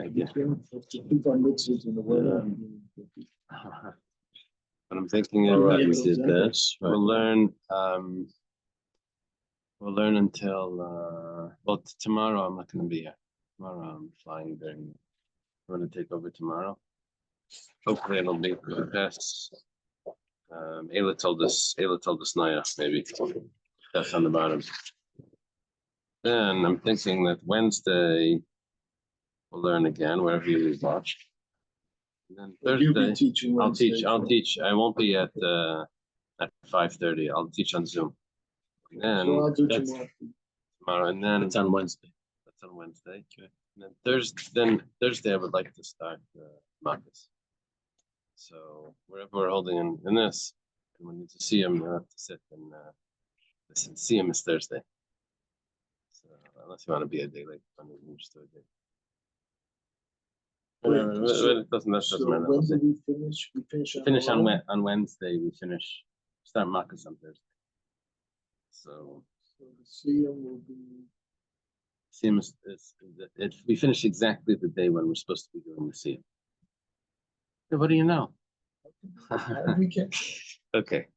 Thank you. What I'm thinking is we did this. We'll learn until well, tomorrow I'm not going to be here. Tomorrow I'm flying there. I'm going to take over tomorrow. Hopefully it'll be the best. Ayla told us Naya, maybe. That's on the bottom. Then I'm thinking that Wednesday we'll learn again, wherever you leave off. And then Thursday, I'll teach. I won't be at 5:30. I'll teach on Zoom. And then So I'll do tomorrow, and then it's on Wednesday. That's on Wednesday. Okay. And then Thursday I would like to start Marcus. So wherever we're holding in this, and we need to see him, you have to sit and listen. See him is Thursday. So unless you want to be a day late, I'm just do a day. It doesn't matter. When do we finish? We finish on Wednesday. We start Marcus on Thursday. So the Siyam will be. Siyam we finish exactly the day when we're supposed to be doing the Siyam. What do you know? We can. Okay.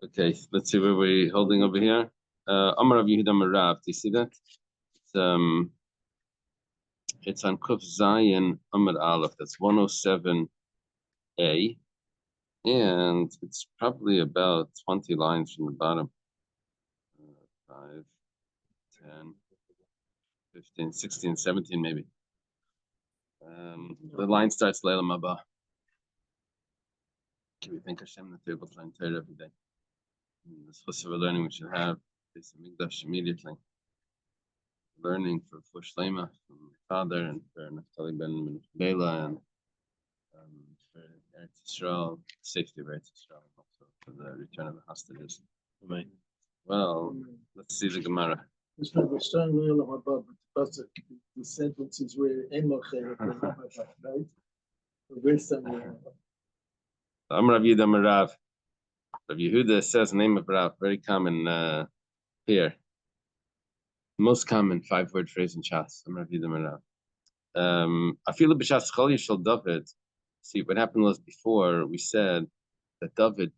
Okay, let's see where we're holding over here. Amar Rav Yehuda Marav, do you see that? It's on Kuf Zayin Amar Aleph, that's 107A. And it's probably about 20 lines from the bottom. 5, 10, 15, 16, 17 maybe. The line starts Leila Maba. Can we thank Hashem that we're able to learn Torah every day? This chusva learning we should have this Mikdash immediately. Learning for Shlema from my father and for Naftali ben Bela and for Eretz Yisrael, safety of Eretz Yisrael, and also for the return of the hostages. Right. Well, let's see the Gemara. The sentences where right? I'm Rav Yehuda Marav. Rav Yehuda says the name of Rav, very common here. Most common 5-word phrase in Shas. I'm Rav Yehuda Marav. Afilu b'Shas Chol Yishal David. See, what happened was before we said that David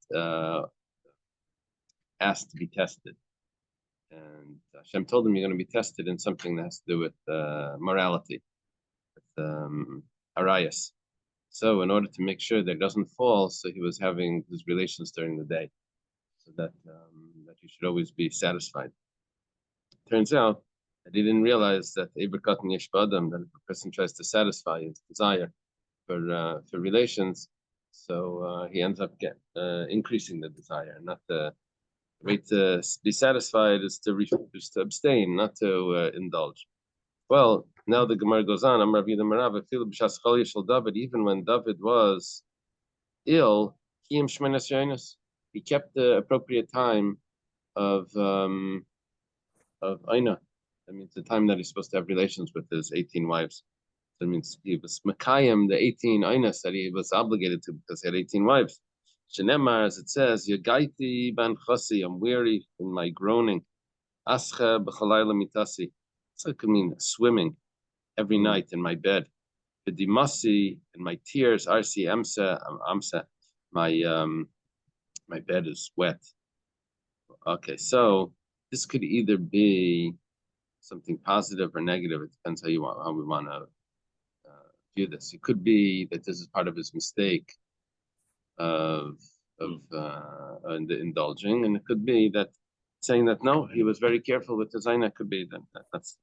asked to be tested. And Hashem told him you're going to be tested in something that has to do with morality, with Arias. So in order to make sure that it doesn't fall, so he was having his relations during the day, so that you should always be satisfied. Turns out that he didn't realize that Eberkat and Yeshbadam, that if a person tries to satisfy his desire for relations, so he ends up increasing the desire, not the way to be satisfied is to abstain, not to indulge. Well, now the Gemara goes on. Even when David was ill, he kept the appropriate time of Aina. That means the time that he's supposed to have relations with his 18 wives. That means he was Makayim, the 18 Ainas that he was obligated to because he had 18 wives. Shenemar, as it says, Yagaiti ban chasi, I'm weary in my groaning. Ascha b'chalayla mitasi. So it could mean swimming every night in my bed. B'dimasi, in my tears, arsi amsa, my bed is wet. Okay, so this could either be something positive or negative. It depends how we want to view this. It could be that this is part of his mistake of indulging, and it could be that saying that no, he was very careful with his aina. Could be that's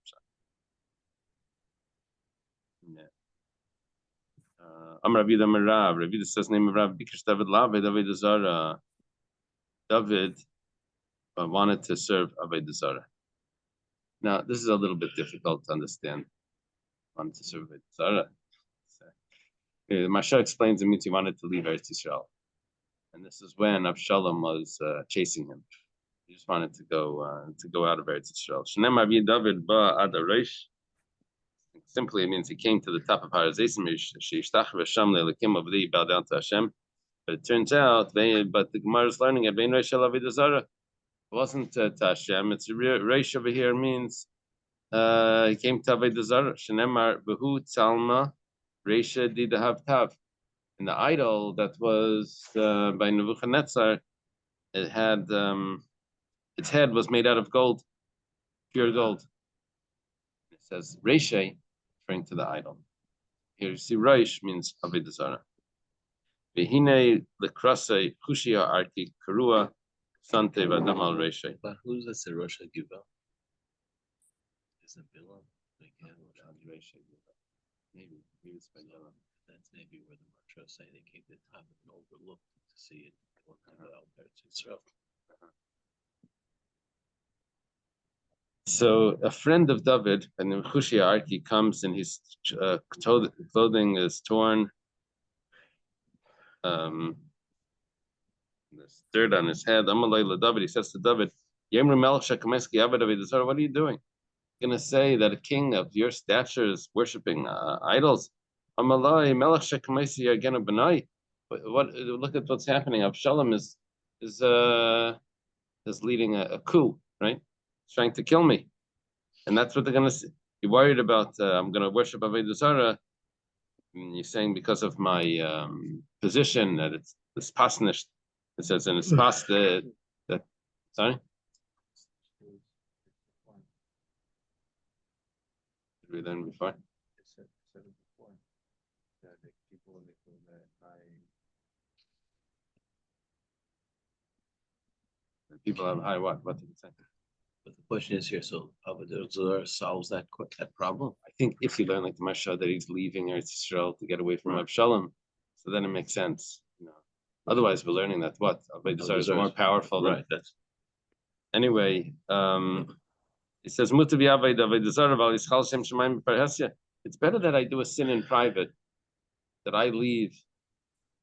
yeah. Rav Yehuda Marav. Rav Yehuda says name of Rav Bikrish David Lave David Zara. David wanted to serve Avodah Zarah. Now this is a little bit difficult to understand. Wanted to serve Avodah Zarah. The Masha explains it means he wanted to leave Eretz Yisrael. And this is when Avshalom was chasing him. He just wanted to go out of Eretz Yisrael. David ba ad Areish. Simply, it means he came to the top of Har Zeisim. He bowed down to Hashem. But it turns out, but the Gemara is learning at Vein Reish Avodah Zarah. It wasn't to Hashem. It's Reish over here means He came to Avodah Zarah. Shenemar behu tzalma reisha didahav tav. And the idol that was by Nebuchadnezzar, it had its head was made out of gold, pure gold. It says reisha, referring to the idol. Here you see Reish means Avodah Zarah. V'hinei lekrasei chushia arki karua sante v'adamal reisha. But who's the Serosha Giva? Is it Bilam? Maybe it's by yellow. That's maybe where the Matra say they came to the top and overlooked to see it. So a friend of David, and Hushia Arki, comes and his clothing is torn. There's dirt on his head. Amalei David. He says to David, "Yemru Melech Shekameski Abed Avodah Zarah. What are you doing? You're gonna say that a king of your stature is worshiping idols? Amalei Melech Shekamesi Agena Benai. What? Look at what's happening. Absalom is leading a coup, right? He's trying to kill me, and that's what they're gonna say. You're worried about I'm gonna worship Avodah Zarah. And you're saying because of my position that it's pasnished. It says in it's past that. Sorry. Did we learn before? People have high what? What did it say? But the question is here, so Avodah Zarah solves that problem? I think if you learn like the Mashal that he's leaving Eretz Yisrael to get away from Absalom, so then it makes sense. Otherwise, we're learning that what Avodah Zarah is more powerful. Right. That's anyway. It says Avodah Zarah v'al yischal shem shemayim b'parhasya. It's better that I do a sin in private, that I leave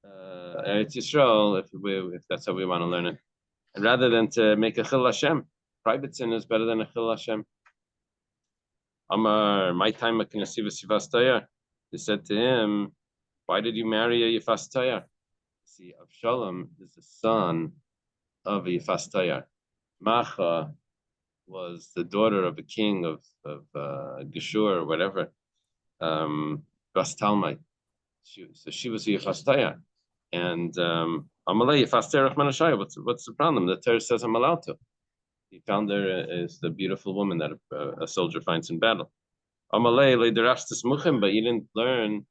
Eretz Yisrael if that's how we want to learn it, and rather than to make a chil Hashem. Private sin is better than a chil Hashem. Amar, my time at Kinesiva Sivastayar. They said to him, why did you marry a Yifastayar? See, Avshalom is the son of a Yifastayar. Macha was the daughter of a king of Geshur or whatever. Bas Talmai. So she was a Yifastayar. And Amalei Yifastayar Rachman Ashaya. What's the problem? The Torah says I'm allowed to. He found her as the beautiful woman that a soldier finds in battle. Amalei leiderashtis muchim, but you didn't learn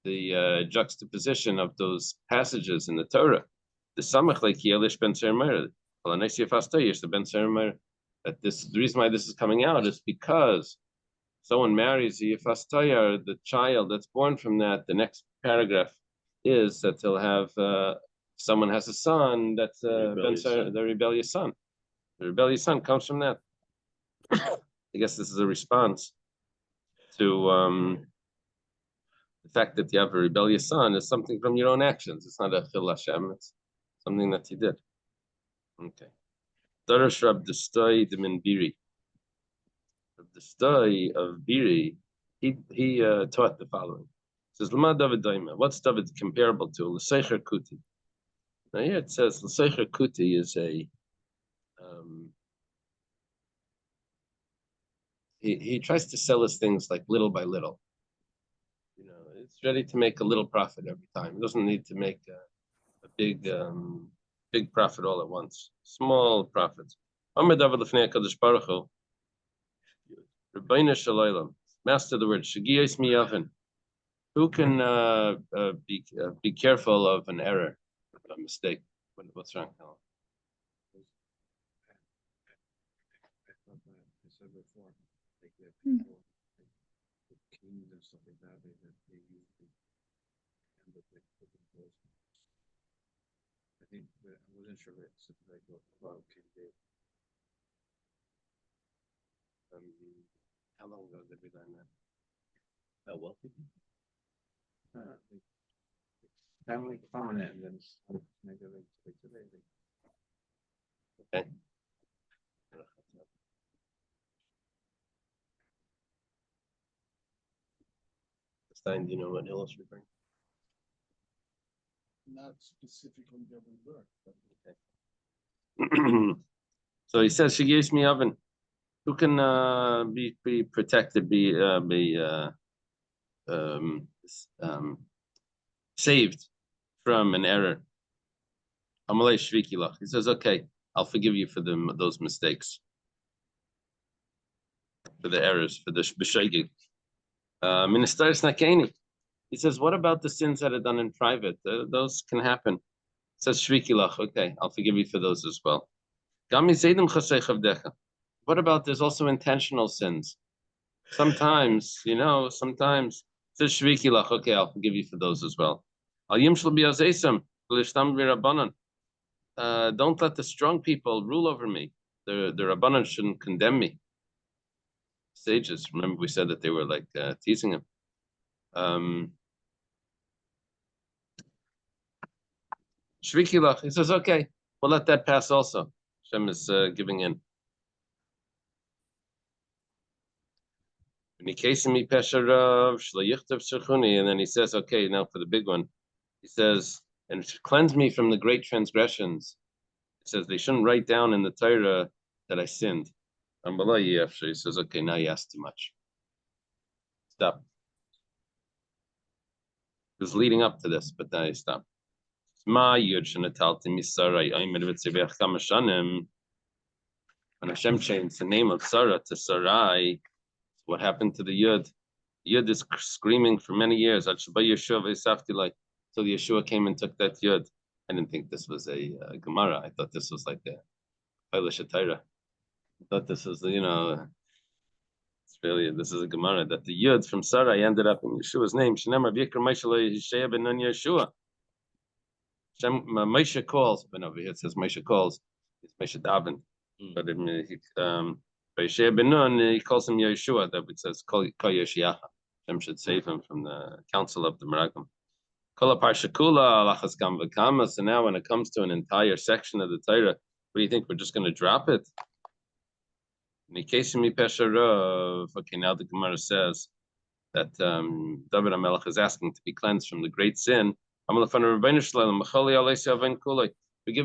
the juxtaposition of those passages in the Torah. The samach like Yelish ben Sermer, Alanesia Fastayish, the ben Sermer. That the reason why this is coming out is because someone marries a Yefastayar, the child that's born from that. The next paragraph is that he'll have someone has a son that's the rebellious son. The rebellious son comes from that. I guess this is a response to the fact that you have a rebellious son is something from your own actions. It's not a chil Hashem. It's something that you did. Okay. Darash Rab Destoi de Minbiri. Rab Destoi of Biri, he taught the following. He says, Lama David Daima. What's David comparable to? L'seicher Kuti. Now here it says L'seicher Kuti is a he tries to sell us things like little by little. It's ready to make a little profit every time. It doesn't need to make a big profit all at once. Small profits. Master the word Shagiyos Miyavin. Who can be careful of an error, a mistake? What's wrong? Kings and stuff like that, they usually end up I think I wasn't sure if it's like about King David. How long ago did we learn that? how wealthy. Family prominent, and then maybe like today. Okay. Stein, do you know what Hill is referring? Not specifically that we learned, but Okay. So he says, "She gives me oven." who can be protected, saved from an error. He says, okay, I'll forgive you for those mistakes, for the errors, for the b'shoigig. He says, what about the sins that are done in private? Those can happen. He says, shvikilach, okay, I'll forgive you for those as well. What about there's also intentional sins? Sometimes, sometimes it says shvikilach, okay, I'll forgive you for those as well. Don't let the strong people rule over me. The Rabbanan shouldn't condemn me. Sages, remember we said that they were like teasing him. Shvikilach, he says, okay, we'll let that pass also. Hashem is giving in. And then he says, okay, now for the big one. He says, and cleanse me from the great transgressions. He says they shouldn't write down in the Torah that I sinned. He says, okay, now you asked too much. Stop. It was leading up to this, but now you stop. When Hashem changed the name of Sarah to Sarai, what happened to the Yud? Yud is screaming for many years. So the Yeshua came and took that Yud. I didn't think this was a Gemara. I thought this was like a Eilish Torah. I thought this was, it's really, this is a Gemara, that the Yud from Sarai ended up in Yeshua's name. Moshe calls, but over here it says Moshe calls. It's Moshe Davin. But by Yeshua ben Nun, he calls him Yeshua. That it says Kol Yeshiacha. Hashem should save him from the council of the Meragim. Kol Parshakula Alachas Gam V'Kama. So now, when it comes to an entire section of the Torah, what do you think? We're just going to drop it? Okay, now the Gemara says that David HaMelech is asking to be cleansed from the great sin. Forgive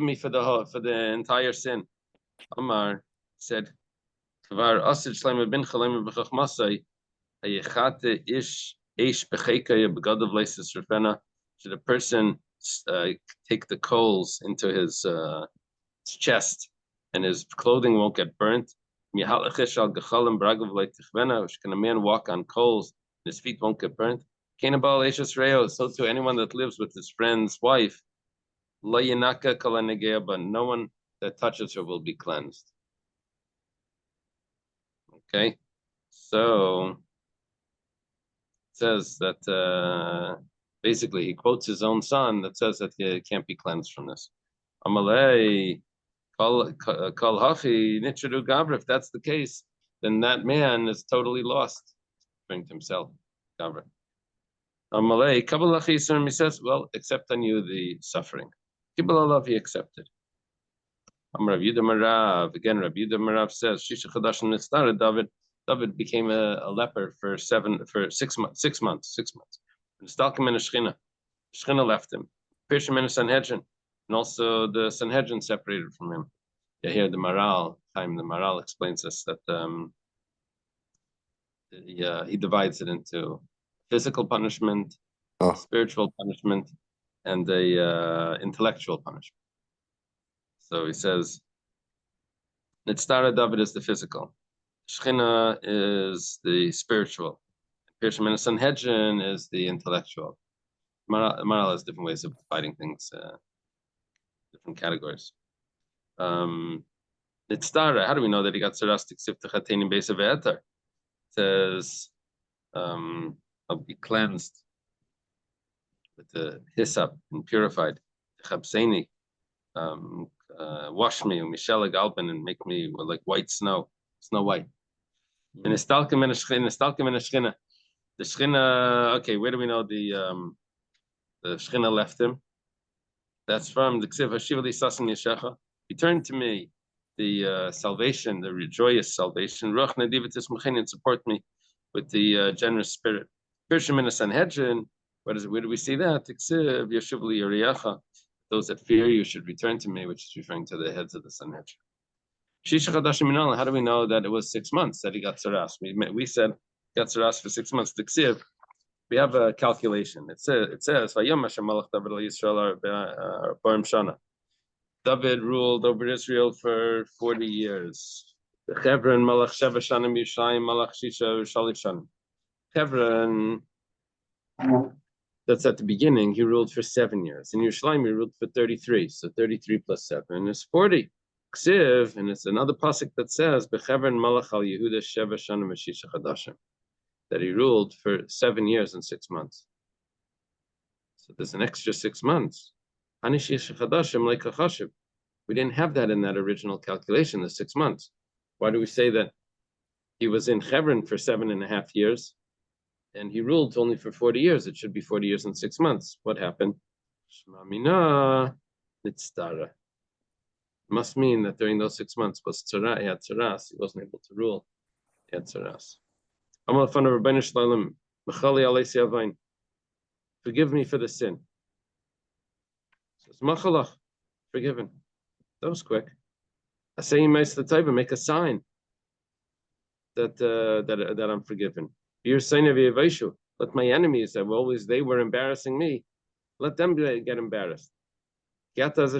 me for the entire sin. Amar said, should a person take the coals into his chest and his clothing won't get burnt? Can a man walk on coals and his feet won't get burnt? So to anyone that lives with his friend's wife, but no one that touches her will be cleansed. Okay, so it says that basically he quotes his own son that says that he can't be cleansed from this. Amalei kol hachi nitcheru gavra. If that's the case, then that man is totally lost. Bring to himself gavra. Amalei kabbalah chisur. He says, well, accept on you the suffering. Kibbal love, he accepted. Rav Yehuda Marav, again, Rav Yehuda Marav says, Shisha Chadash Nitzara, David became a leper for 6 months. And Stalkim and Shechina left him. Pirshim and Sanhedrin, and also the Sanhedrin separated from him. Yeah, here the Maral explains this, that he divides it into physical punishment, spiritual punishment, and the intellectual punishment. So he says, Nitzara David is the physical, Shechina is the spiritual, Pirshim and Sanhedrin is the intellectual. Maral has different ways of dividing things, different categories. Nitzara, how do we know that he got sarastic siftachatenim base of eter? It says, I'll be cleansed with the hyssop and purified. Chabseni, wash me, Michelle Galpin, and make me like white snow white. And Estalkim and Shechina. The Shechina, okay, where do we know the Shechina left him? That's from the Ksiv Hashivali Sasim Yeshecha. Return to me the salvation, the joyous salvation. Ruach Nadivatis Mechenin, support me with the generous spirit. Pirshim in the Sanhedrin, where do we see that? Ksiv Yeshuvali Yeriacha. Those that fear you should return to me, which is referring to the heads of the Sanhedrin. Shisha Chadashim Minala, how do we know that it was 6 months that he got Saras? We said got Saras for 6 months. The Ksiv, we have a calculation. It says Vayom Hashem Malach David al Yisrael Barim Shana. David ruled over Israel for 40 years. The Hebron Malach Sheva Shanim Yishayim Malach Shisha Shalish Shanim. Hebron, that's at the beginning, he ruled for 7 years. In Yerushalayim, he ruled for 33. So 33 plus 7 is 40. Ksiv, and it's another pasuk that says, Bechevron Malach al Yehuda Sheva Shanim Shisha Chadashim, that he ruled for 7 years and 6 months. So there's an extra 6 months. We didn't have that in that original calculation, the 6 months. Why do we say that he was in Hebron for 7.5 years and he ruled only for 40 years? It should be 40 years and 6 months. What happened? Shmamina nitztara. Must mean that during those 6 months was tzara, he had tzaras, he wasn't able to rule. He had tzaras. Forgive me for the sin. Says Machalach, forgiven. That was quick. I say you might make a sign that I'm forgiven. You're saying let my enemies that were always they were embarrassing me, let them get embarrassed. Because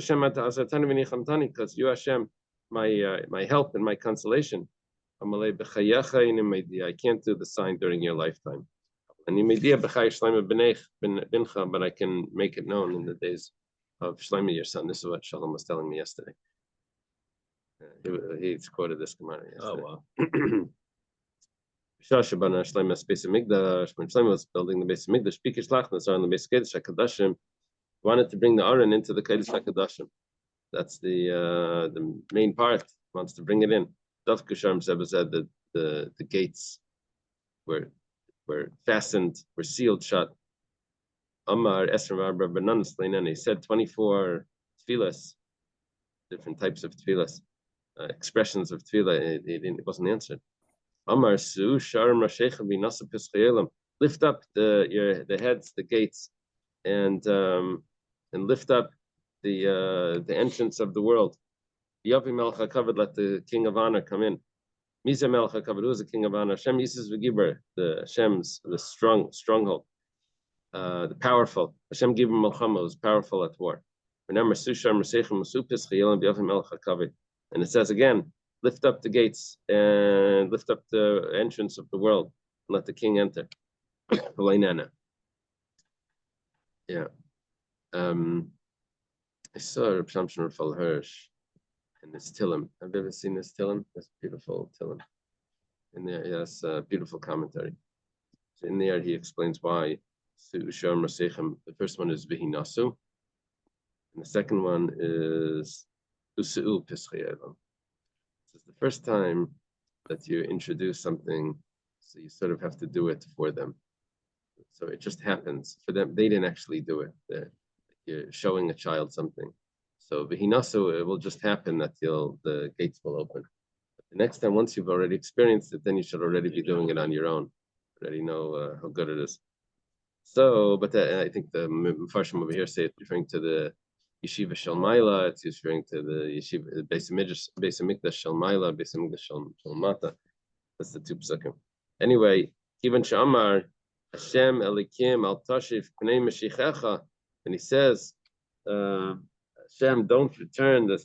you Hashem, my help and my consolation. I can't do the sign during your lifetime. But I can make it known in the days of Shlomo, your son. This is what Shalom was telling me yesterday. He quoted this Gemara yesterday. Oh, wow. When Shlomo was building the base of Mikdash, Pikish Lachnas are on the base of Kedesh HaKadoshim, wanted to bring the Aron into the Kedesh HaKadoshim. That's the main part. Wants to bring it in. Daf Kusharm Seba said that the gates were fastened, were sealed shut. Amar Esra Bananas Leinan, he said 24 tefillas, different types of tefillas, expressions of tefillah. It wasn't answered. Amar Su Sharm Rashecha Binasa Pischayelim, lift up the heads, the gates, and lift up the entrance of the world. Yavi Melech HaKavod, let the King of Honor come in. Misa Melech HaKavod, who is the King of Honor? Hashem Yisrael V'Gibar, the Hashem's the stronghold, the powerful. Hashem Gibar Melchama, who's powerful at war. Remember Sushar Masechem Masupis Chayelim Yavi Melech HaKavod, and it says again, lift up the gates and lift up the entrance of the world and let the King enter. Yeah. I saw Reb Shamshon Rafal Hirsch in this Tillim. Have you ever seen this Tillim? This beautiful Tillim. In there, yes, beautiful commentary. So in there, he explains why the first one is Vihinasu, and the second one is Usu'u Pischayelim. It's the first time that you introduce something, so you sort of have to do it for them. So it just happens for them. They didn't actually do it. You're showing a child something. So Vihinasu, it will just happen that the gates will open. But the next time, once you've already experienced it, then you should already be doing it on your own. Already know how good it is. So, but I think the Mepharshim over here say it's referring to the Yeshiva Shalmaila, it's referring to the Yeshiva, Beis Hamikdash Shalmaila, Beis Hamikdash Shalmata. That's the two psukim. Anyway, Kivan Shamar, Hashem Elikim Al Tashif Pnei Mashichecha, and he says, Hashem, don't return the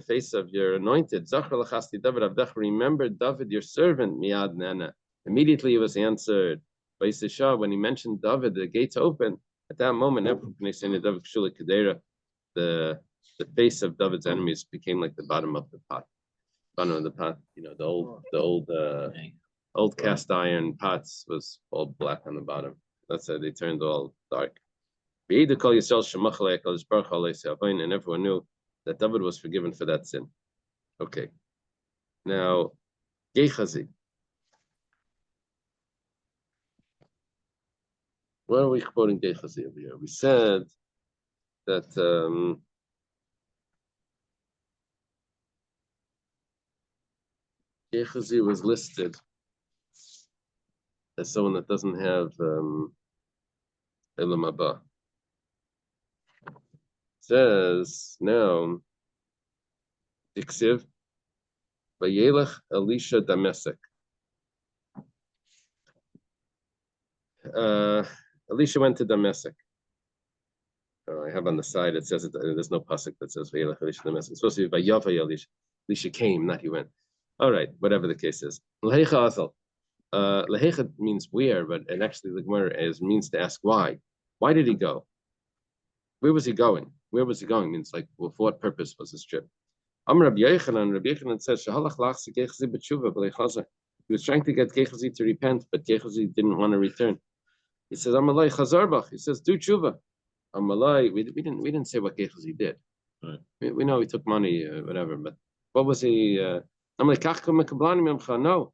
face of your anointed. Zachar Lachasti David Avdach, remember David, your servant, Miad Nana. Immediately he was answered. When he mentioned David, the gates open. At that moment, the face of David's enemies became like the bottom of the pot. Bottom of the pot, the old cast iron pots was all black on the bottom. That's how they turned all dark. And everyone knew that David was forgiven for that sin. Okay. Now, Gechazi. Why are we quoting Gechazi over here? We said that Gechazi was listed as someone that doesn't have Elam Haba. Says now, Diksiv, Vayelech Elisha Damasek. Elisha went to Damasek. I have on the side, it says there's no pasuk that says Vayelech Elisha Damasek. It's supposed to be Vayavay Elisha. Elisha came, not he went. All right, whatever the case is. Lehecha Athal. Lehecha means where, but and actually the Gemara means to ask why. Why did he go? Where was he going? Where was he going? Means like, well, for what purpose was his trip? Rabbi Yochanan says, he was trying to get Gechazi to repent, but Gechazi didn't want to return. He says, Amalai Chazarbach. He says, do tshuva. Amalai, we didn't say what Gechazi did. Right. We know he took money, whatever, but what was he? No,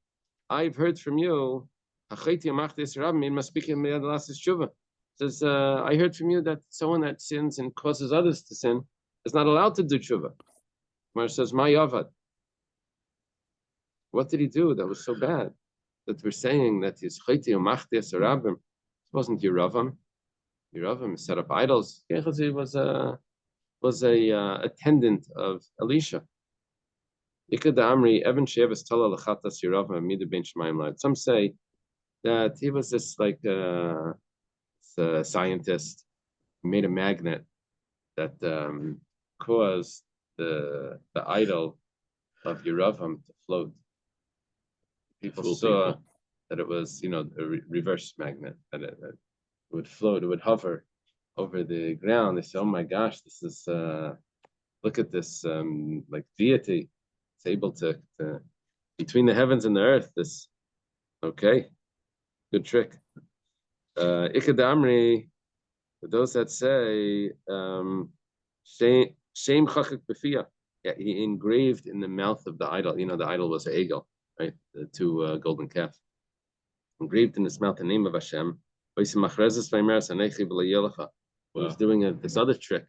I've heard from you. Says, I heard from you that someone that sins and causes others to sin is not allowed to do tshuva. Mar says, my yavad. What did he do that was so bad? That we're saying that his chayti umachtes rabim. It wasn't Yeravam. Yeravam set up idols. Gehazi was a attendant of Elisha. Ikad Amri Evan Shevis Tala Lachatas Yeravam Mida Ben Shemaim Lad. Some say that he was this like scientist who made a magnet that caused the idol of Yeravam to float. People saw that it was, a reverse magnet, that it would float, it would hover over the ground. They said, oh my gosh, this is, look at this, like deity. It's able to, between the heavens and the earth, okay, good trick. Ikadamri, for those that say, Shem Chachik Befia, he engraved in the mouth of the idol. The idol was an eagle, right? The two golden calves. Engraved in his mouth the name of Hashem. He was doing this other trick.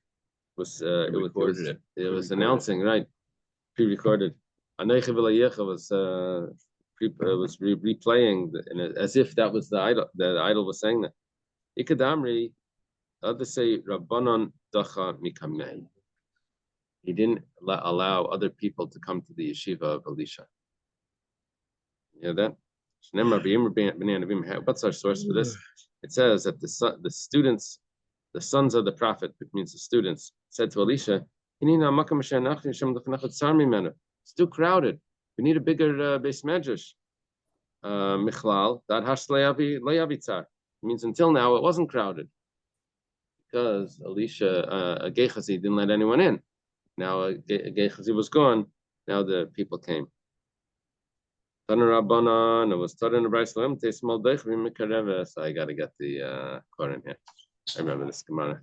It was announcing, right? Pre-recorded. Was replaying as if that was the idol. The idol was saying that. Ikadamri, others say Rabbanon Dacha Mikamei. He didn't allow other people to come to the yeshiva of Elisha. You know that? What's our source for this? It says that the students, the sons of the prophet, which means the students, said to Elisha, it's too crowded. We need a bigger base medrash. Michlal, that hash means until now it wasn't crowded. Because Elisha, Gehazi didn't let anyone in. Now Gehazi was gone. Now the people came. Taner Rabbanan, it was Taner Nebraislam, Te small Dechrim Mikareve. So I got to get the Koran here. I remember this Gemara.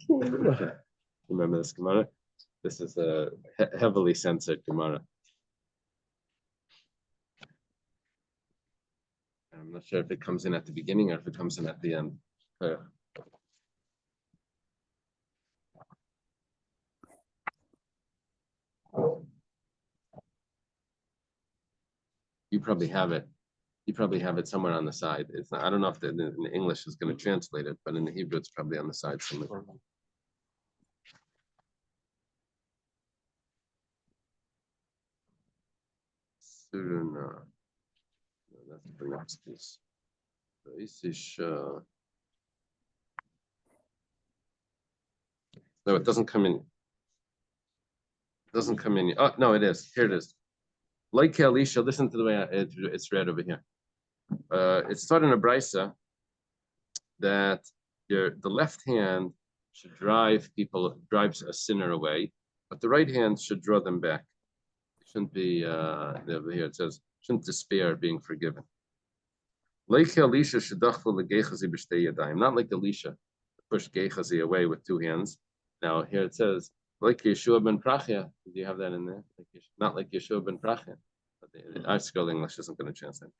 Remember this Gemara? This is a heavily censored Gemara. I'm not sure if it comes in at the beginning or if it comes in at the end. You probably have it. You probably have it somewhere on the side. It's not, I don't know if in English is going to translate it, but in the Hebrew it's probably on the side somewhere. No, let's bring up this. No, it doesn't come in. It doesn't come in. Oh no, it is. Here it is. Like Elisha, listen to the way it's read over here. It's taught in a brisa that the left hand should drives a sinner away, but the right hand should draw them back. It shouldn't be over here. It says shouldn't despair being forgiven. Like Elisha shedachlu leGechazi b'shtei yadayim. Not like Elisha, push Gechazi away with two hands. Now here it says like Yeshua ben Prachia. Do you have that in there? Not like Yeshua ben Prachia. Our school English isn't going to translate.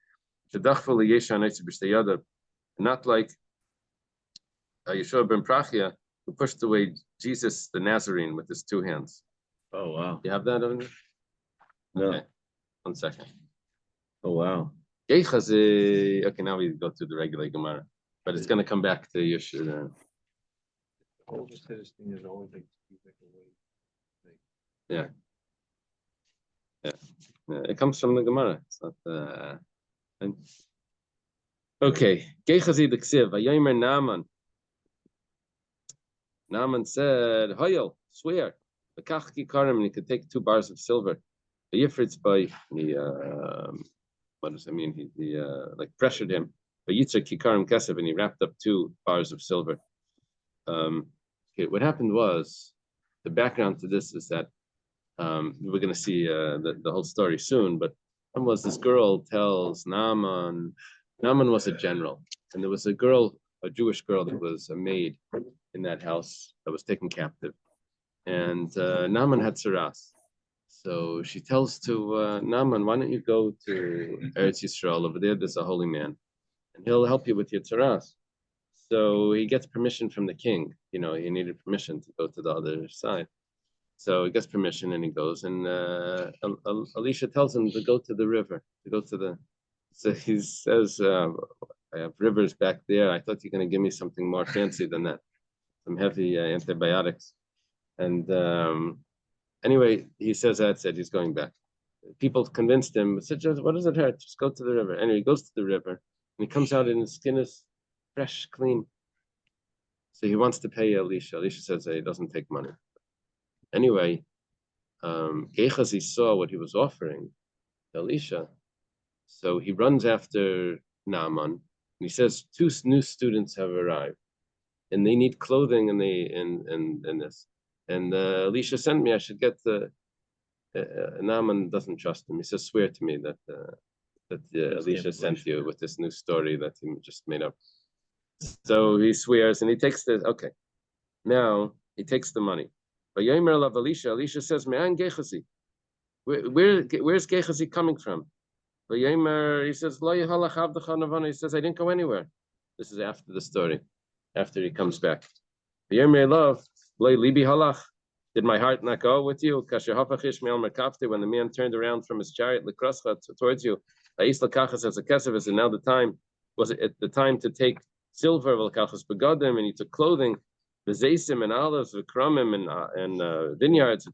Not like Yeshua ben Prachia, who pushed away Jesus the Nazarene with his two hands. Oh wow! You have that on there? No. Okay. 1 second. Oh wow! Gechazi. Okay, now we go to the regular Gemara, but it's going to come back to Yeshua. Oldest thing is always like Yeah. Yeah. It comes from the Gemara. It's not. Okay. Gechazi the Ksiv. Vayomer Naaman. Naaman said, "Hoyel, swear, the kach kikarim, and he could take 2 bars of silver. The Yifritz by he, what does that mean? He like pressured him. But Yitzhak kikarim kesev, and he wrapped up 2 bars of silver. Okay, what happened was the background to this is that we're going to see the whole story soon. But one was this girl tells Naaman. Naaman was a general, and there was a girl, a Jewish girl, that was a maid in that house that was taken captive, and Naaman had saras. So she tells to Naaman, "Why don't you go to Eretz Yisrael over there? There's a holy man, and he'll help you with your saras." So he gets permission from the king. You know, he needed permission to go to the other side. So he gets permission and he goes. And Elisha tells him to go to the river, to go to the. So he says, "I have rivers back there. I thought you're going to give me something more fancy than that, some heavy antibiotics." And anyway, he says that's it. He's going back. People convinced him. Said, "What does it hurt? Just go to the river." Anyway, he goes to the river and he comes out and his skin is fresh, clean. So he wants to pay Elisha. Elisha says he doesn't take money. Anyway, Gehazi saw what he was offering Elisha. So he runs after Naaman and he says, 2 new students have arrived and they need clothing and this. And Elisha sent me, I should get the Naaman doesn't trust him. He says, "Swear to me that Elisha sent you with this new story that he just made up." So he swears and he takes okay. Now he takes the money. But Yomer of Elisha says, "Me'an Gehazi? Where's Gehazi coming from?" But Yomer, he says, "Lo yehalach avdecha navana." He says, "I didn't go anywhere." This is after the story, after he comes back. Yomer love, lo libi halach. Did my heart not go with you? Kasher hafachish me'al merkavte, when the man turned around from his chariot lekroscha towards you. La'is lakachas as a kesevis, and now the time was it the time to take silver v'lakachas begadim, and he took clothing, the zaysim and olives, the kramim and vineyards,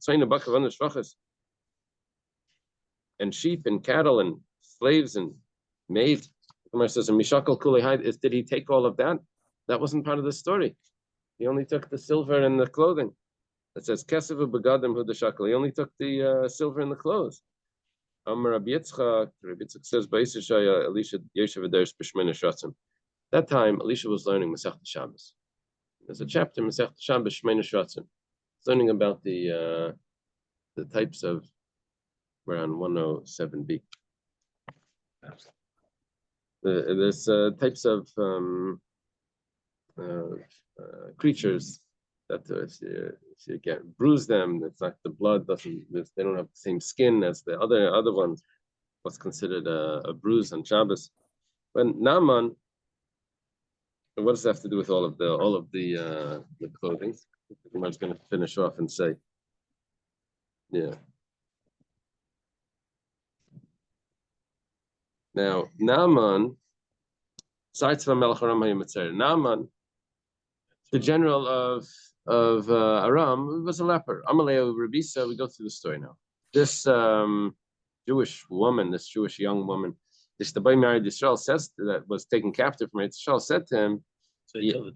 and sheep and cattle and slaves and maids. Gemara says, "And mishakal kulei, did he take all of that?" That wasn't part of the story. He only took the silver and the clothing. It says kesev begadim hu deshakal. He only took the silver and the clothes. Amar Rabbi Yitzchak says, "Ba'isishaya Elisha Yeshiv Aders B'Shmena Shratzim." That time, Elisha was learning Masechet Shabbos. There's a chapter in Masechet Shabbos Shmena Shratzim. It's learning about the types of. We're on 107b. There's types of creatures that if you get bruise them, it's like the blood doesn't. They don't have the same skin as the other ones. What's considered a bruise on Shabbos. When Naaman, what does that have to do with all of the clothing? I'm just going to finish off and say, yeah. Now Naaman, Naaman, the general of Aram, was a leper. Amaleo Rabisa. We go through the story now. This Jewish woman, this Jewish young woman, this the boy married Yisrael says that was taken captive from Yisrael said to him. So they told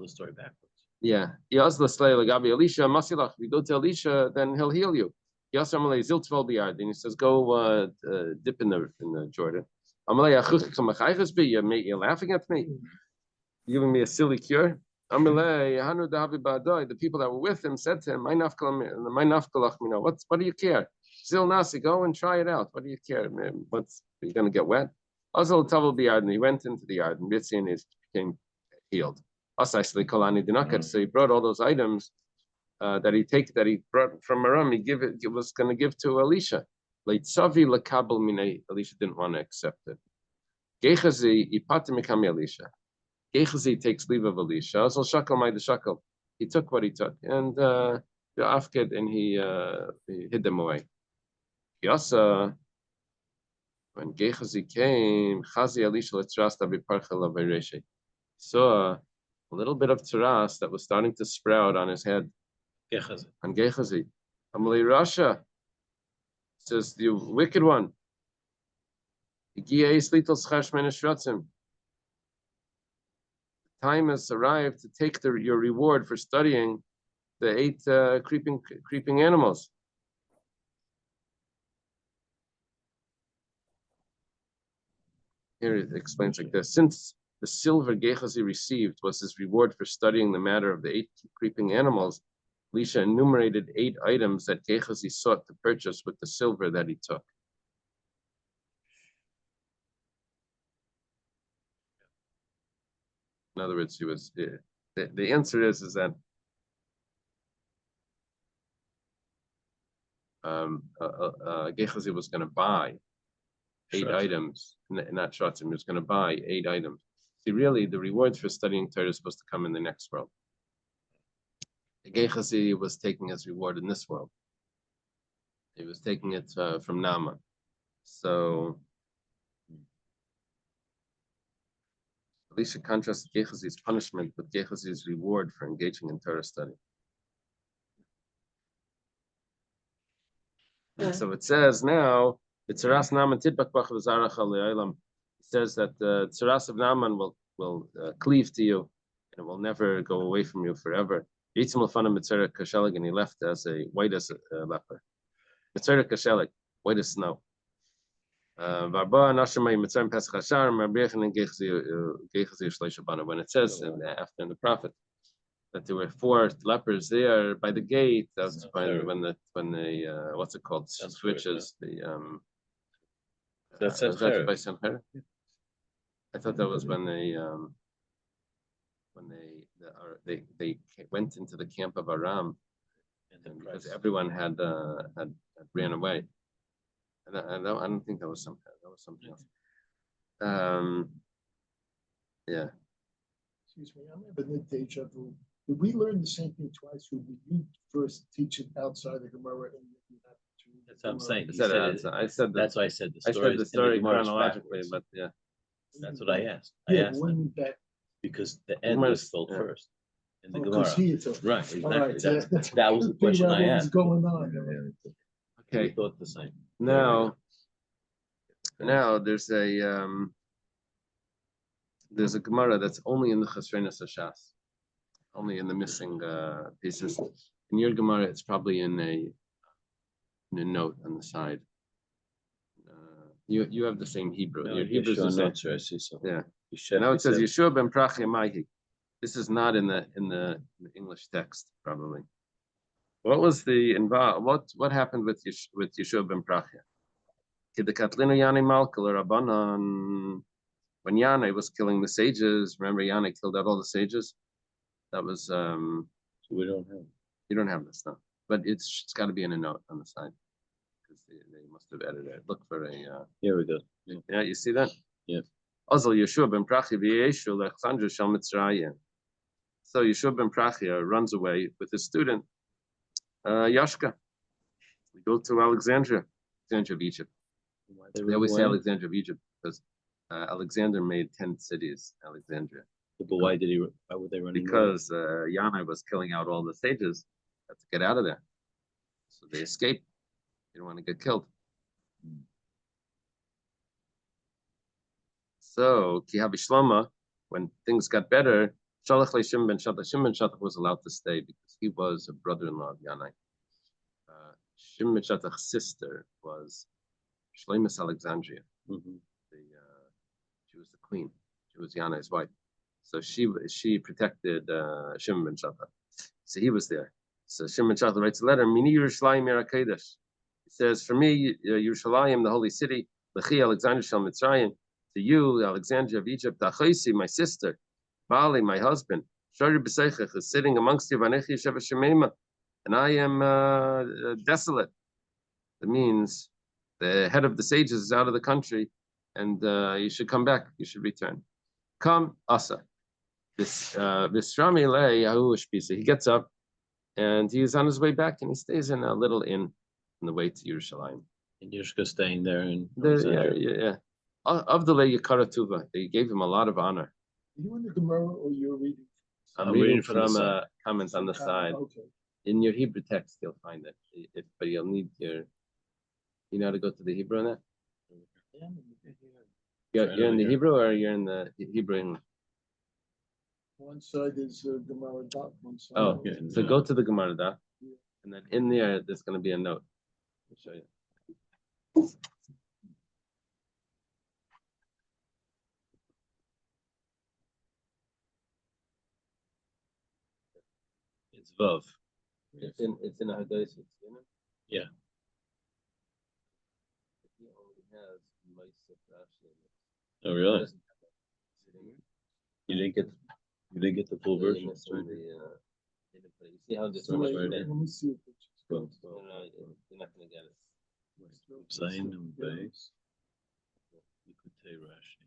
the story backwards. Yeah. Elisha, Masilach. If you go to Elisha, then he'll heal you. And he says, "Go dip in the Jordan." You're laughing at me, giving me a silly cure. The people that were with him said to him, "My nafkalach, what do you care? Zil nasi, go and try it out. What do you care? You're going to get wet." And he went into the yard and he became healed. So he brought all those items that he brought from Aram. He was going to give to Elisha. Elisha didn't want to accept it. Gehazi Elisha. Gehazi takes leave of Elisha. He took what he took, and and he hid them away. Yasa, when Gehazi came, Chazi Elisha saw a little bit of tzaras that was starting to sprout on his head. Gehazi. On Gehazi. Amalei Rasha. says the wicked one. Time has arrived to take your reward for studying the 8 creeping animals. Here it explains like this: since the silver Gehazi received was his reward for studying the matter of the 8 creeping animals, Elisha enumerated 8 items that Gehazi sought to purchase with the silver that he took. In other words, the answer is that Gehazi was going to buy 8 items, not Shratzim. He was going to buy 8 items. See, really, the rewards for studying Torah is supposed to come in the next world. Gehazi was taking his reward in this world. He was taking it from Nama. So Elisha contrasts Gehazi's punishment with Gehazi's reward for engaging in Torah study. So it says now, it says that the tzaras of Naaman will cleave to you and it will never go away from you forever. And he left as white as a leper. White as snow. When it says after the prophet that there were 4 lepers there by the gate, that was when the what's it called, switches the That's was that by Sanhedrin? I thought that was when they went into the camp of Aram, and because everyone had ran away. And I don't think that was something else. Yeah. Excuse me, I'm having a deja vu. Did we learn the same thing twice? Or did you first teach it outside the Gemara and then you have to? That's what I'm saying. I said That's why I said the I story. said the story chronologically, but yeah. That's what I asked. Yeah, when that. Because the end was told first in the Gemara. Right, exactly. All right, That was the question I What was asked. going on? We Okay. thought the same. Now there's a Gemara that's only in the Chasrenas Hashas, only in the missing pieces. In your Gemara, it's probably in a note on the side. You have the same Hebrew. No, your Hebrew is the same. notes, I see so. Yeah. Now it says Yeshua ben Prachia Maihi. This is not in the English text, probably. What was the what happened with Yeshua ben Prachia? When Yanai was killing the sages, remember Yanai killed out all the sages? That was So we don't have. you don't have this now, but it's got to be in a note on the side because they must have edited it. Look for a. Here we go. Yeah, you see that? Yeah. Also, Yeshua ben Prachia v'Yeshu leChandra shel Mitzrayim. So Yeshua ben Prachia runs away with his student Yashka. We go to Alexandria of Egypt. They always say Alexandria of Egypt because Alexander made 10 cities, Alexandria. But why were they running? Because Yanai was killing out all the sages. Had to get out of there. So they escaped. You don't want to get killed. So Kihabi Shloma, when things got better, Shalach le Shimon ben Shattach. Shimon ben Shattach was allowed to stay because he was a brother-in-law of Yanai. Shimon ben Shattach's sister was Shlemus Alexandria. She was the queen. She was Yanai's wife. So she protected Shimon ben Shattach. So he was there. So Shimon ben Shattach writes a letter, Mini Yerushalayim Yerakedesh. He says, for me, Yerushalayim, the holy city, Lechi Alexandria Shel Mitzrayim, to you, Alexandria of Egypt, Achaisi, my sister, Bali, my husband, Shari B'Seichach is sitting amongst you, Vanechi Yeshev Shemema, and I am desolate. That means the head of the sages is out of the country, and you should come back. You should return. Come, Asa. This Vishrami Le Yahush Pisa. He gets up, and he's on his way back, and he stays in a little inn on the way to Yerushalayim. And Yushka staying there and yeah. Of the Le Yikara Tuva, they gave him a lot of honor. Are you in the Gemara or you're reading? I'm reading from the a comment on the side. Okay. In your Hebrew text, you'll find it, but you'll need your You know how to go to the Hebrew on that? Yeah. You're in the Hebrew or you're in the Hebrew English? One side is Gemara Daf, one side. Oh, is- so go to the Gemara Daf, Yeah. and then in there's going to be a note. I'll show you. It's Vav. It's in a Hadith, you know? Yeah. He only has Ma'aseh Rashi in it. Oh, He really? doesn't have that sitting. You didn't get the full Yeah, he version? missed on the, they didn't put it. You see how this So one wait, is let there? me see if it's. Well, No, you're not going to get it. Zayin and Beis. You could say Rashi.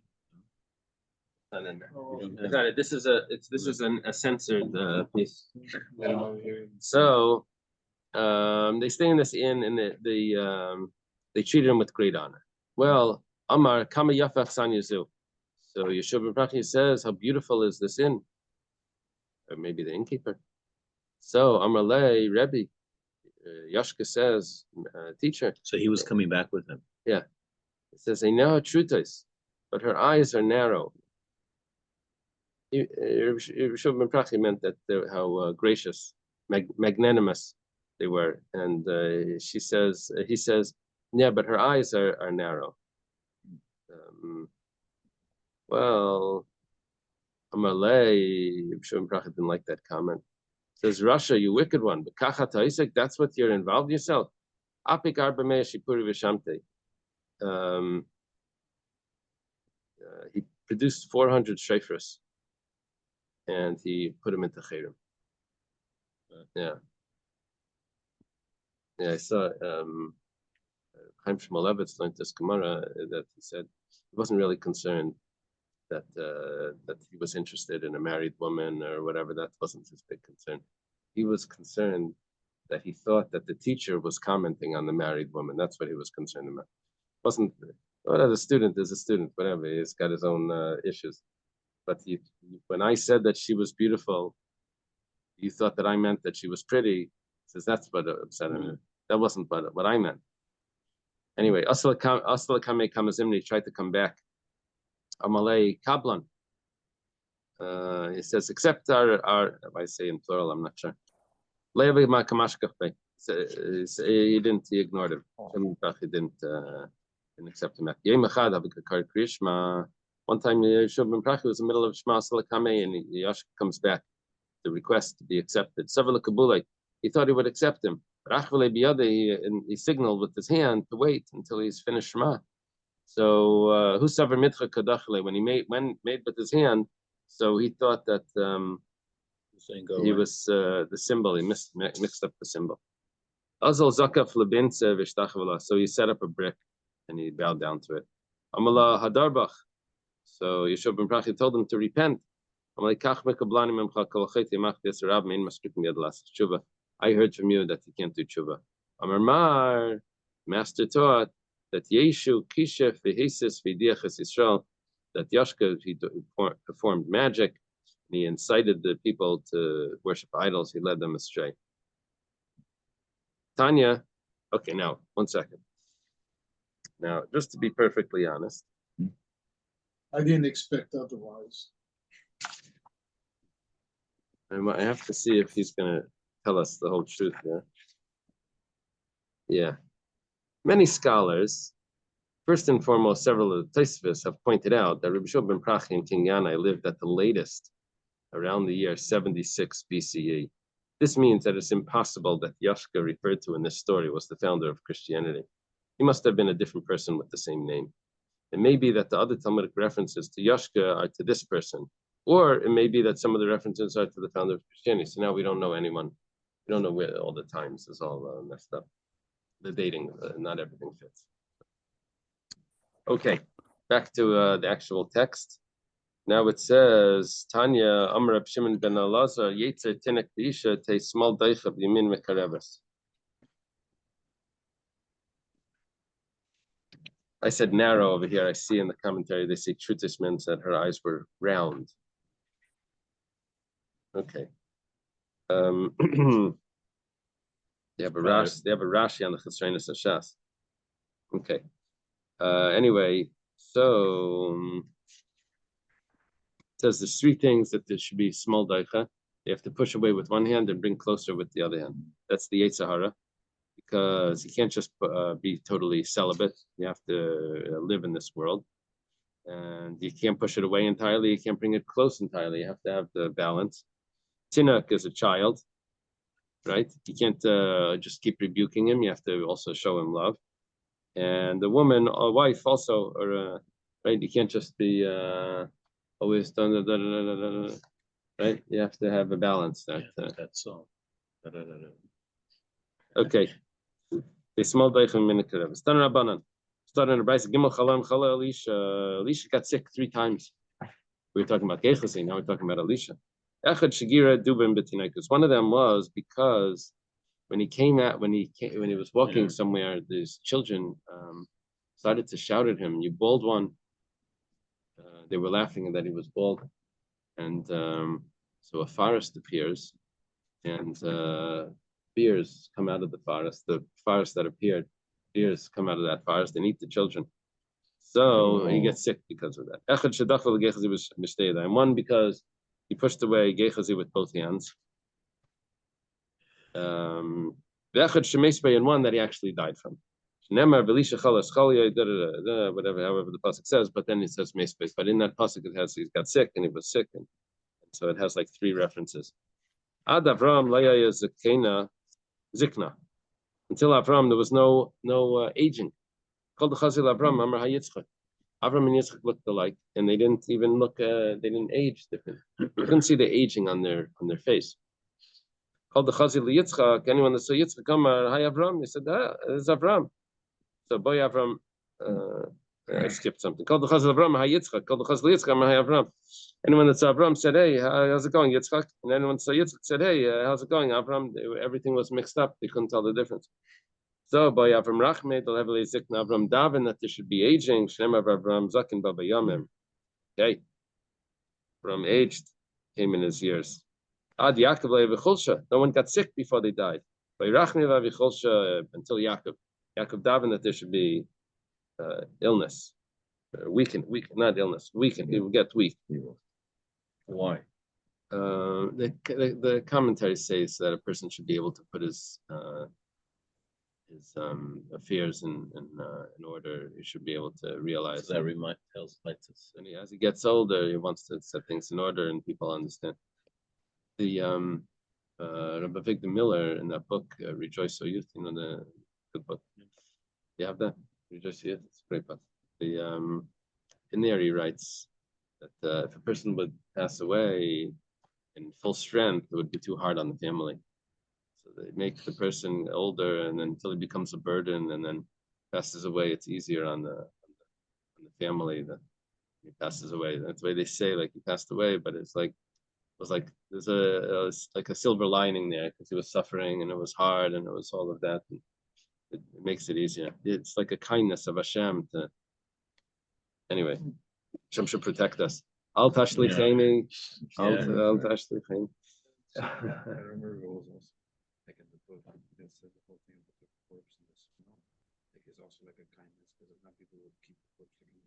It's not in there. Oh, You don't It's have not- this is a censored piece. So they stay in this inn and they treated him with great honor. Well, Amar Kama Yafach San Yuzu. So Yeshua ben Prachi says, how beautiful is this inn? Or maybe the innkeeper. So Amar Le Rebbe, Yashka says, teacher. So he was coming back with him. It says, they know truth is, but her eyes are narrow. Yeshua ben Prachi meant that how gracious, magnanimous they were, and he says, yeah, but her eyes are narrow. Well, Amalei, Yeshua ben Prachi didn't like that comment. Says, Russia, you wicked one, but Kachat Isaac, that's what you're involved yourself. Apik Arba Mea Shipuri Vishamte. He produced 400 shayfras, and he put them into chayrim. Yeah. I saw Chaim Shmulevitz learned this Gemara that he said he wasn't really concerned that he was interested in a married woman or whatever. That wasn't his big concern. He was concerned that he thought that the teacher was commenting on the married woman. That's what he was concerned about. Wasn't a student is a student, whatever. He's got his own issues. But when I said that she was beautiful, you thought that I meant that she was pretty. He says that's what upset him. That wasn't what I meant. Anyway, Asla Kame Kamazimni tried to come back. Amalei Kablan. He says, except our, if I say in plural, I'm not sure. He ignored him. He didn't accept him. One time, Yeshua ben Prachi was in the middle of Shema Salakame, and Yashka comes back to request to be accepted. He thought he would accept him. But he signaled with his hand to wait until he's finished Shema. So when he made with his hand, so he thought that he was the symbol. He mixed up the symbol. So he set up a brick and he bowed down to it. Amala Hadarbach. So Yeshua ben Prachi told him to repent. I heard from you that he can't do tshuva. Amar Master taught that Yeshu Kishef V'Hesis V'Diachas Yisrael, that Yashka he performed magic. And he incited the people to worship idols. He led them astray. Tanya, okay, now 1 second. Now, just to be perfectly honest, I didn't expect otherwise. I have to see if he's going to tell us the whole truth. Yeah. Many scholars, first and foremost, several of the Tosfos have pointed out that Rabbi Shua ben Prachi in Kinyanai lived at the latest around the year 76 BCE. This means that it's impossible that Yashka referred to in this story was the founder of Christianity. He must have been a different person with the same name. It may be that the other Talmudic references to Yashka are to this person, or it may be that some of the references are to the founder of Christianity. So now we don't know anyone. We don't know where all the times is all messed up. The dating, not everything fits. Okay, back to the actual text. Now it says, Tanya, Amr Reb Shimon ben Elazar, Yetzer Tinek B'isha Te Smal Deicha B'Yamin Mekareves. I said narrow over here. I see in the commentary they say Trutis means that her eyes were round. Okay. They have a Rashi on the Chesronos Hashas. Okay. Anyway, so it says there's three things that there should be small daicha. You have to push away with one hand and bring closer with the other hand. That's the Yetzer Hara, because you can't just be totally celibate. You have to live in this world. And you can't push it away entirely. You can't bring it close entirely. You have to have the balance. Tinuk is a child, right? You can't just keep rebuking him. You have to also show him love. And the woman or wife also, or right? You can't just be always done, right? You have to have a balance. That's all. Okay. The small daichim minikarev. Stan Rabbanan. Starting a Bryce Gimel Chalam Chala Elisha. Elisha got sick 3 times. We were talking about Gechasi, now we're talking about Elisha. Echad Shagira Dubim Betinaikus. One of them was because when he was walking somewhere, these children started to shout at him, "You bald one!" They were laughing that he was bald, and so a forest appears, and bears come out of the forest. The forest that appeared, bears come out of that forest and eat the children. So he gets sick because of that. And one because he pushed away Gechazi with both hands. And one that he actually died from. Whatever, however the pasuk says, but then it says meispace. But in that pasuk it has he got sick and he was sick, and so it has like 3 references. Ad Avram Laya Zikna. Until Avram there was no aging. Called the Chazil Avram Amar HaYitzchak. Avram and Yitzchak looked alike, and they didn't even look. They didn't age different. You couldn't see the aging on their face. Called the Chazil Yitzchak. Anyone that saw Yitzchak, Amar Hay Avram. He said, "It's Avram." So boy Avram. I skipped something. Called the Chazil Avram Hay Yitzchak. Called the Chazil Yitzchak Amar Hay Avram. Anyone that saw Avram said, "Hey, how's it going, Yitzchak?" And anyone that saw Yitzchak said, "Hey, how's it going, Avram?" Everything was mixed up. They couldn't tell the difference. So by Avram Rachmed, they'll have Avram Davin that there should be aging. Shem Avram Zakin Baba Yamim. Okay. Avram aged, came in his years. Ad Yaakov Levichulsha. No one got sick before they died. By Rachmed Levichulsha until Yaakov. Yaakov Davin that there should be illness. Not illness. Weaken. He will get weak. Why? The commentary says that a person should be able to put his affairs in order. He should be able to realize that tells us. And as he gets older, he wants to set things in order, and people understand. The Rabbi Victor Miller in that book, Rejoice O Youth, the good book. You have that? Rejoice O Youth. It's a great book. In there he writes that if a person would pass away in full strength, it would be too hard on the family. So they make the person older, and then until he becomes a burden, and then passes away. It's easier on the family that he passes away. That's the way they say, like he passed away, but it was like there's like a silver lining there because he was suffering and it was hard and it was all of that. And it makes it easier. It's like a kindness of Hashem to. Anyway, Hashem should protect us. Al tashlicheni, al tashlicheni. I remember it was also like in the book, they said the whole thing about the corpse and the smell. Like it's also like a kindness because if not, people would keep the corpse again.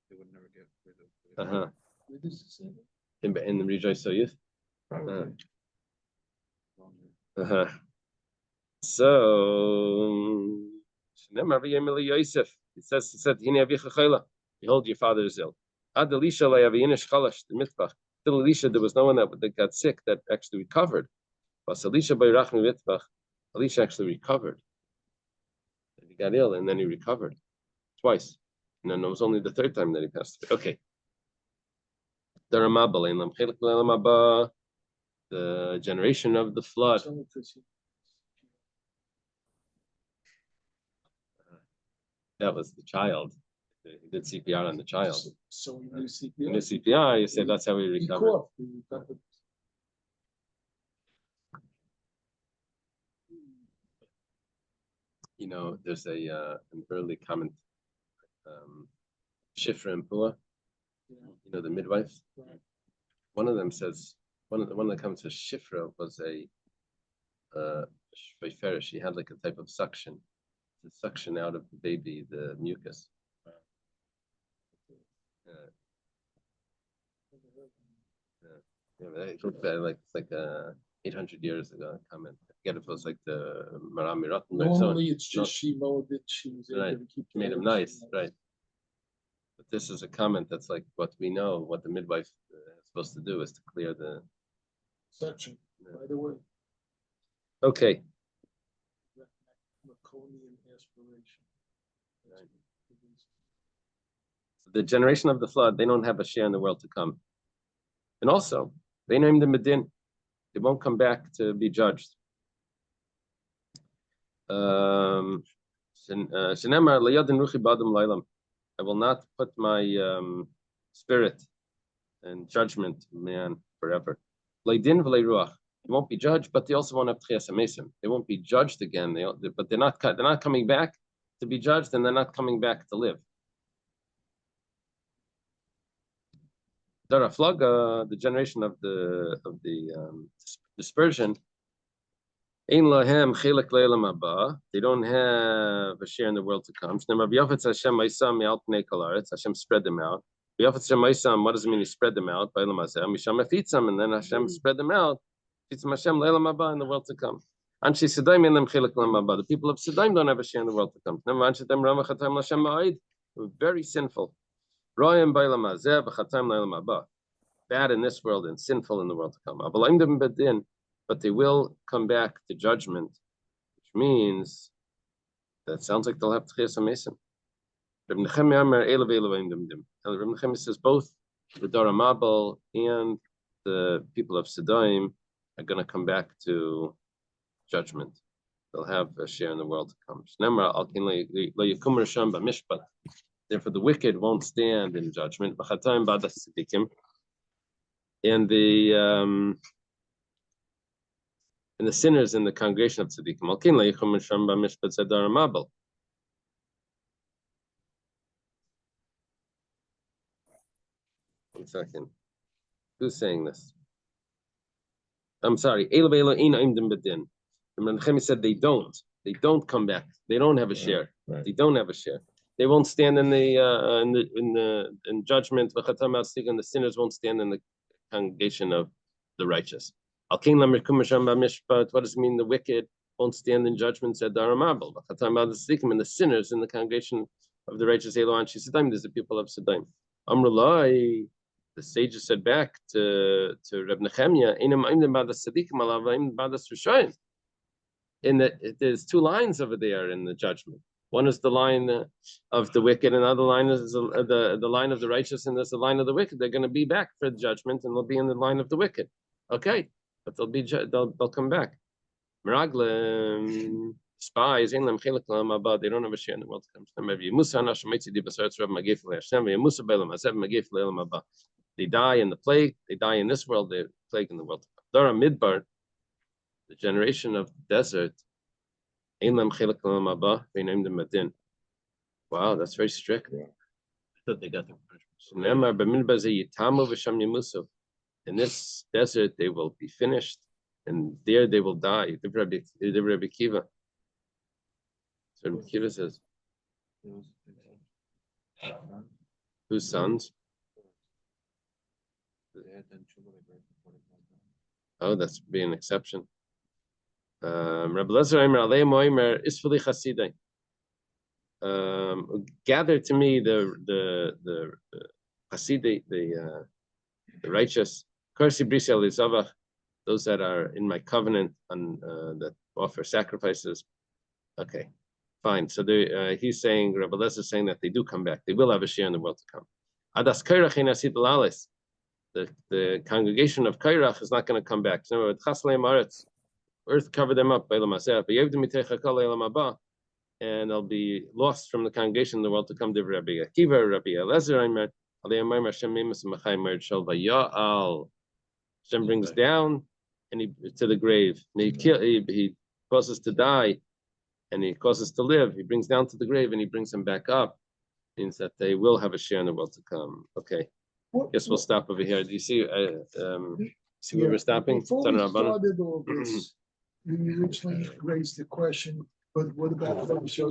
They would never get rid of it. Where does it say that? In the Rejoice O Youth. Probably. So it said, behold, your father is ill. Ad Elisha le'aviyinish chalash the mitbach. Till Elisha, there was no one that got sick that actually recovered. But Elisha by Rachmi mitbach, Elisha actually recovered. He got ill and then he recovered twice. And then it was only the 3rd time that he passed away. Okay. The generation of the flood. That was the child. He did CPR on the child. So we do CPR. In the CPR, you say that's how he recovered. There's an early comment. Shifra and Pua, the midwives. Right. One of them says, one that comes to Shifra was a shveifer. She had like a type of suction. to suction out of the baby the mucus. Yeah, but I looked at it like it's like 800 years ago. Comment. I forget if it was like the Marami Rottenberg. Normally, it's just she mowed it, she was able Right. to keep. the Made him hair, nice, right? But this is a comment that's like what we know, what the midwife is supposed to do is to clear the. Section, by the way. Okay. Meconian aspiration. Right. The generation of the flood, they don't have a share in the world to come. And also, they named them Medin. They won't come back to be judged. I will not put my spirit and judgment, man, forever. They won't be judged, but they also won't have tchias hamesim. They won't be judged again. But they're not coming back to be judged, and they're not coming back to live. The generation of the dispersion, they don't have a share in the world to come. Hashem spread them out. What does it mean he spread them out? And then Hashem spread them out. Hashem in the world to come. The people of Siddim don't have a share in the world to come. They were very sinful. Bad in this world and sinful in the world to come. But they will come back to judgment, which means that sounds like they'll have tchias hamesim. Rabbi Nechemia says both the Dor HaMabel and the people of Siddim are going to come back to judgment. They'll have a share in the world to come. Therefore, the wicked won't stand in judgment. And the sinners in the congregation of tzaddikim. One second. Who's saying this? I'm sorry. Nechemia said they don't. They don't come back. They don't have a share. Right. They don't have a share. They won't stand in judgment. And the sinners won't stand in the congregation of the righteous. What does it mean? The wicked won't stand in judgment, said Dor HaMabel. And the sinners in the congregation of the righteous, there's the people of Siddim. Amrullah, the sages said back to Reb Nechemia, in that there's two lines over there in the judgment. One is the line of the wicked, and another line is the line of the righteous, and there's the line of the wicked. They're going to be back for judgment, and they'll be in the line of the wicked. Okay, but they'll come back. Meraglim, spies, they don't have a share in the world to come. They die in the plague, they die in this world, they plague in the world to come. Dora Midbar, the generation of the desert, wow, that's very strict. I thought they got the punishment. In this desert, they will be finished, and there they will die. Rabbi Kiva. So Rabbi Kiva says, whose sons? Oh, that's be an exception. Rabbi Lezer Omer Aleim Omer Isfali Chasidai. Gather to me the Chasidai, the righteous. Kursi Brisa Lizavach, those that are in my covenant and that offer sacrifices. Okay, fine. So he's saying, Rabbi Lezer is saying that they do come back. They will have a share in the world to come. Adas Kairach in Asid Lalis. The congregation of Kairach is not going to come back. Earth covered them up, and they'll be lost from the congregation in the world to come. Rabbi Akiva, Rabbi Eliezer, Hashem brings down and to the grave. And he causes to die, and he causes to live. He brings down to the grave, and he brings them back up. Means that they will have a share in the world to come. Okay. Guess we'll stop over here. Do you see? See where we're stopping? Before we started all this, you originally raised the question: But what about before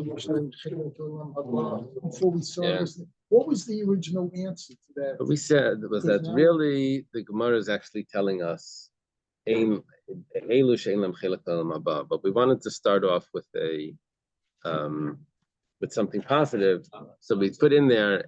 we saw Yeah. this? What was the original answer to that? What we said was that really the Gemara is actually telling us, but we wanted to start off with with something positive. So we put in there,